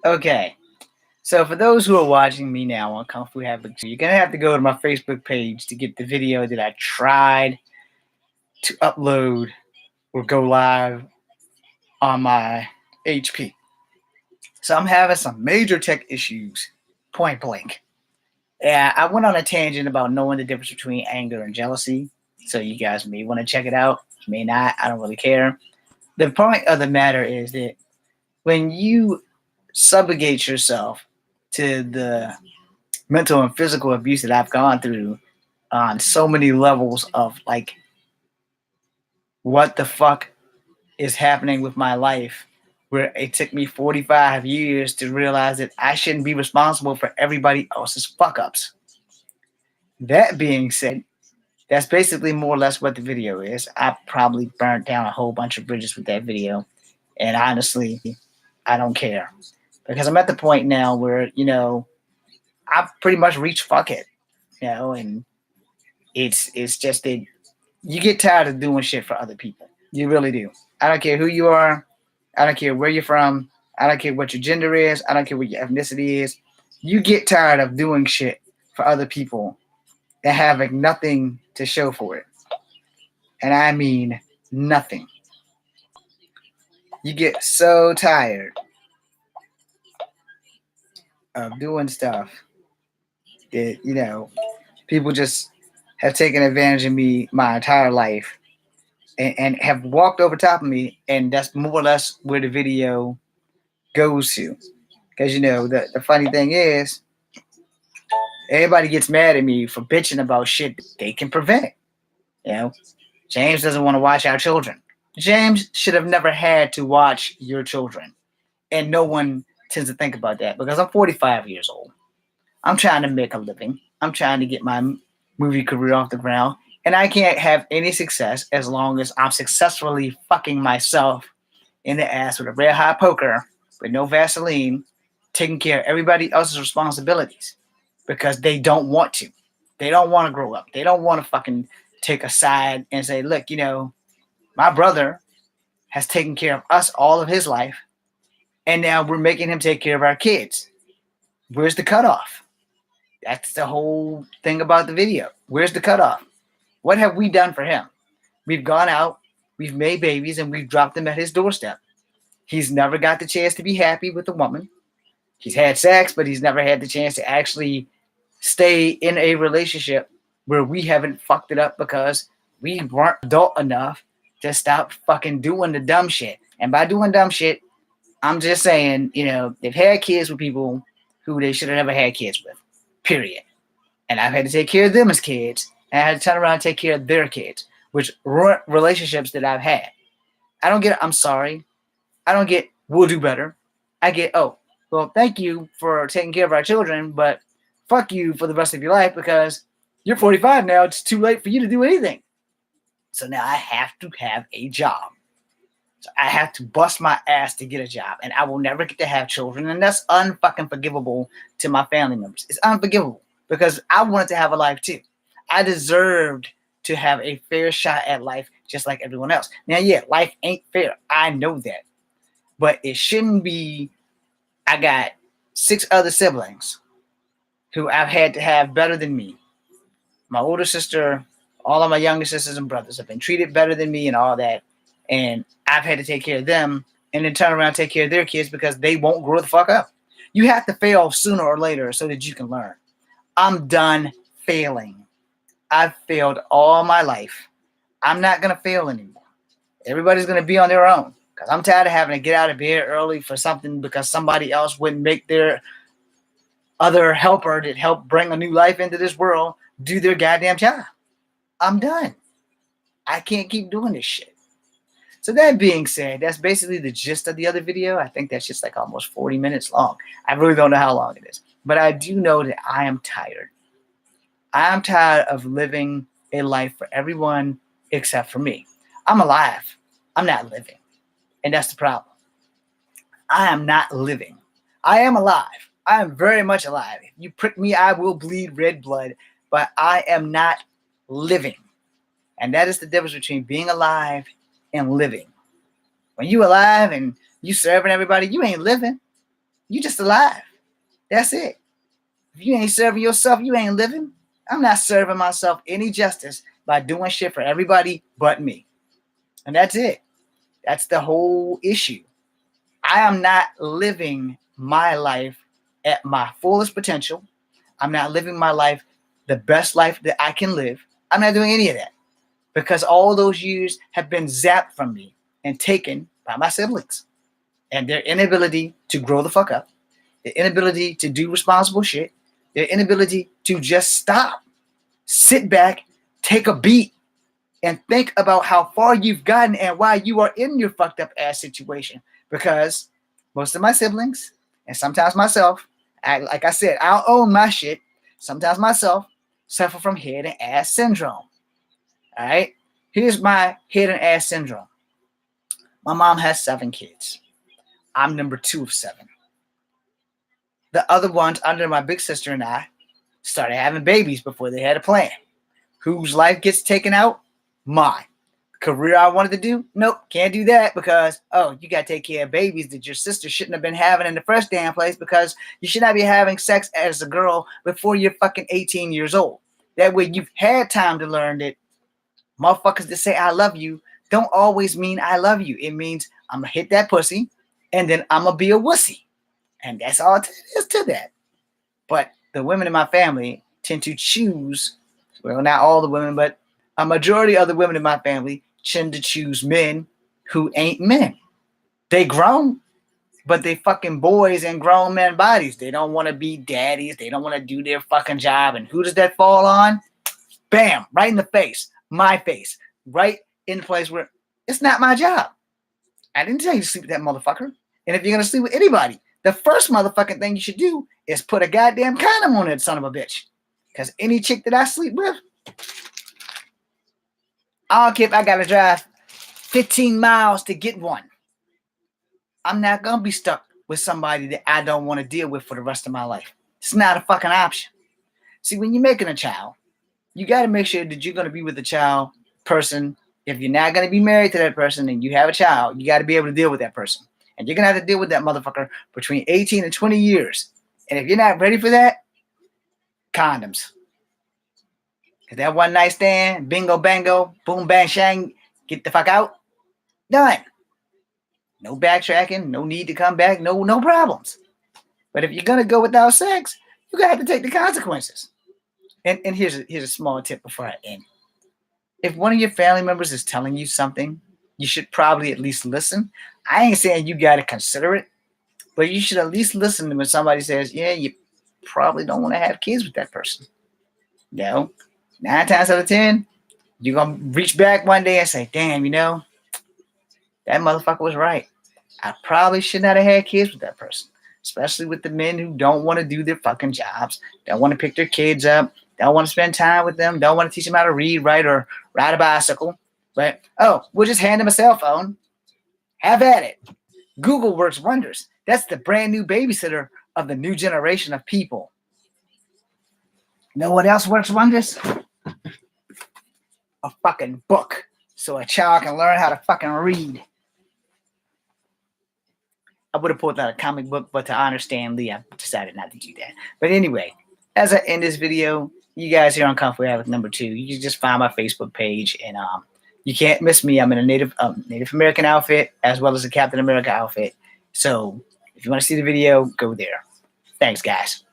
Okay, so for those who are watching me now on Kung Fu Habit, you're gonna have to go to my Facebook page to get the video that I tried to upload or go live on my HP. So I'm having some major tech issues, point blank. Yeah, I went on a tangent about knowing the difference between anger and jealousy. So you guys may want to check it out, may not. I don't really care. The point of the matter is that when you subjugate yourself to the mental and physical abuse that I've gone through on so many levels of like what the fuck is happening with my life, where it took me 45 years to realize that I shouldn't be responsible for everybody else's fuck ups. That being said, that's basically more or less what the video is. I probably burnt down a whole bunch of bridges with that video. And honestly, I don't care. Because I'm at the point now where, I've pretty much reached fuck it. And it's just that you get tired of doing shit for other people. You really do. I don't care who you are. I don't care where you're from. I don't care what your gender is. I don't care what your ethnicity is. You get tired of doing shit for other people and having nothing to show for it. And I mean nothing. You get so tired of doing stuff that, people just have taken advantage of me my entire life and have walked over top of me. And that's more or less where the video goes to. Because, the funny thing is, everybody gets mad at me for bitching about shit they can prevent. You know, James doesn't want to watch our children. James should have never had to watch your children. And no one tends to think about that because I'm 45 years old. I'm trying to make a living. I'm trying to get my movie career off the ground. And I can't have any success as long as I'm successfully fucking myself in the ass with a red hot poker with no Vaseline, taking care of everybody else's responsibilities because they don't want to. They don't want to grow up. They don't want to fucking take a side and say, look, my brother has taken care of us all of his life, and now we're making him take care of our kids. Where's the cutoff? That's the whole thing about the video. Where's the cutoff? What have we done for him? We've gone out, we've made babies, and we've dropped them at his doorstep. He's never got the chance to be happy with a woman. He's had sex, but he's never had the chance to actually stay in a relationship where we haven't fucked it up because we weren't adult enough to stop fucking doing the dumb shit. And by doing dumb shit, I'm just saying, they've had kids with people who they should have never had kids with, period. And I've had to take care of them as kids, and I had to turn around and take care of their kids, which relationships that I've had. I don't get, I'm sorry. I don't get, we'll do better. I get, oh, well, thank you for taking care of our children, but fuck you for the rest of your life because you're 45 now. It's too late for you to do anything. So now I have to have a job. So I have to bust my ass to get a job, and I will never get to have children, and that's unfucking forgivable to my family members. It's unforgivable because I wanted to have a life too. I deserved to have a fair shot at life just like everyone else. Now, yeah, life ain't fair. I know that. But it shouldn't be, I got 6 other siblings who I've had to have better than me. My older sister, all of my younger sisters and brothers have been treated better than me and all that. And I've had to take care of them and then turn around and take care of their kids because they won't grow the fuck up. You have to fail sooner or later so that you can learn. I'm done failing. I've failed all my life. I'm not going to fail anymore. Everybody's going to be on their own because I'm tired of having to get out of bed early for something because somebody else wouldn't make their other helper that helped bring a new life into this world do their goddamn job. I'm done. I can't keep doing this shit. So that being said, that's basically the gist of the other video. I think that's just like almost 40 minutes long. I really don't know how long it is. But I do know that I am tired. I am tired of living a life for everyone except for me. I'm alive. I'm not living. And that's the problem. I am not living. I am alive. I am very much alive. If you prick me, I will bleed red blood. But I am not living. And that is the difference between being alive and living. When you alive and you serving everybody, you ain't living. You just alive. That's it. If you ain't serving yourself, you ain't living. I'm not serving myself any justice by doing shit for everybody but me. And that's it. That's the whole issue. I am not living my life at my fullest potential. I'm not living my life the best life that I can live. I'm not doing any of that because all those years have been zapped from me and taken by my siblings and their inability to grow the fuck up, their inability to do responsible shit, their inability to just stop, sit back, take a beat, and think about how far you've gotten and why you are in your fucked up ass situation. Because most of my siblings, and sometimes myself, like I said, I'll own my shit. Sometimes myself suffer from head and ass syndrome. All right? Here's my head and ass syndrome. My mom has 7 kids. I'm number 2 of 7. The other ones under my big sister and I started having babies before they had a plan. Whose life gets taken out? Mine. Career I wanted to do? Nope, can't do that because, you got to take care of babies that your sister shouldn't have been having in the first damn place because you should not be having sex as a girl before you're fucking 18 years old. That way you've had time to learn that motherfuckers that say I love you don't always mean I love you. It means I'm going to hit that pussy and then I'm going to be a wussy. And that's all it is to that. But the women in my family tend to choose, well, not all the women, but a majority of the women in my family tend to choose men who ain't men. They grown, but they fucking boys in grown men bodies. They don't want to be daddies. They don't want to do their fucking job. And who does that fall on? Bam, right in the face. My face. Right in the place where it's not my job. I didn't tell you to sleep with that motherfucker. And if you're going to sleep with anybody, the first motherfucking thing you should do is put a goddamn condom on that son of a bitch. Because any chick that I sleep with, I don't care if I got to drive 15 miles to get one. I'm not going to be stuck with somebody that I don't want to deal with for the rest of my life. It's not a fucking option. See, when you're making a child, you got to make sure that you're going to be with the child person. If you're not going to be married to that person and you have a child, you got to be able to deal with that person. And you're going to have to deal with that motherfucker between 18 and 20 years. And if you're not ready for that, condoms. Because that one night stand, bingo, bango, boom, bang, shang, get the fuck out. Done. No backtracking, no need to come back, no problems. But if you're going to go without sex, you're going to have to take the consequences. And here's a small tip before I end. If one of your family members is telling you something, you should probably at least listen. I ain't saying you got to consider it, but you should at least listen when somebody says, yeah, you probably don't want to have kids with that person. 9 times out of 10, you're going to reach back one day and say, damn, that motherfucker was right. I probably should not have had kids with that person, especially with the men who don't want to do their fucking jobs, don't want to pick their kids up, don't want to spend time with them, don't want to teach them how to read, write, or ride a bicycle. But, we'll just hand them a cell phone. Have at it. Google works wonders. That's the brand new babysitter of the new generation of people. You know what else works wonders? A fucking book. So a child can learn how to fucking read. I would have pulled out a comic book, but to honor Stan Lee, I decided not to do that. But anyway, as I end this video, you guys here on Comfort Havoc number 2, you can just find my Facebook page, and you can't miss me. I'm in a Native American outfit as well as a Captain America outfit. So if you want to see the video, go there. Thanks, guys.